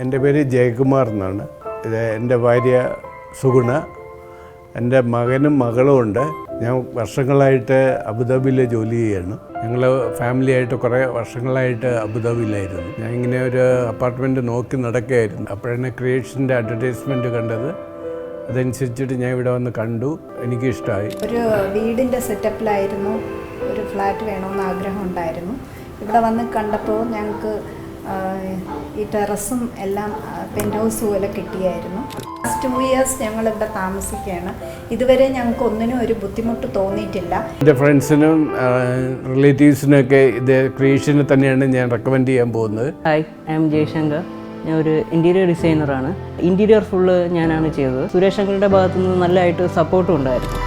എൻ്റെ പേര് ജയകുമാർ എന്നാണ്. ഇത് എൻ്റെ ഭാര്യ സുഗുണ, എൻ്റെ മകനും മകളും ഉണ്ട്. ഞാൻ വർഷങ്ങളായിട്ട് അബുദാബിയിൽ ജോലി ചെയ്യാണ്. ഞങ്ങൾ ഫാമിലിയായിട്ട് കുറേ വർഷങ്ങളായിട്ട് അബുദാബിയിലായിരുന്നു. ഞാൻ ഇങ്ങനെ ഒരു അപ്പാർട്ട്മെൻറ്റ് നോക്കി നടക്കുകയായിരുന്നു. അപ്പോഴാണ് ക്രിയേഷൻ്റെ അഡ്വർടൈസ്മെൻറ്റ് കണ്ടത്. അതനുസരിച്ചിട്ട് ഞാൻ ഇവിടെ വന്ന് കണ്ടു, എനിക്കിഷ്ടമായി. ഒരു വീടിൻ്റെ സെറ്റപ്പിലായിരുന്നു, ഒരു ഫ്ലാറ്റ് വേണമെന്ന് ആഗ്രഹം ഉണ്ടായിരുന്നു. ഇവിടെ വന്ന് കണ്ടപ്പോൾ ഞങ്ങൾക്ക് ഈ ടെറസും എല്ലാം പെൻറ്റ് ഹൗസ് പോലെ കിട്ടിയായിരുന്നു. ലാസ്റ്റ് 2 ഇയേഴ്സ് ഞങ്ങളിവിടെ താമസിക്കുകയാണ്. ഇതുവരെ ഞങ്ങൾക്ക് ഒന്നിനും ഒരു ബുദ്ധിമുട്ട് തോന്നിയിട്ടില്ല. എൻ്റെ ഫ്രണ്ട്സിനും റിലേറ്റീവ്സിനൊക്കെ ഇത് ക്രിയേഷന് തന്നെയാണ് ഞാൻ റെക്കമെൻഡ് ചെയ്യാൻ പോകുന്നത്. Hi, I M Jaishankar. ഞാൻ ഒരു ഇൻറ്റീരിയർ ഡിസൈനറാണ്. ഇൻറ്റീരിയർ ഫുള്ള് ഞാനാണ് ചെയ്തത്. സുരേഷ് അങ്കിളുടെ ഭാഗത്തു നിന്ന് നല്ലതായിട്ട് സപ്പോർട്ടും ഉണ്ടായിരുന്നു.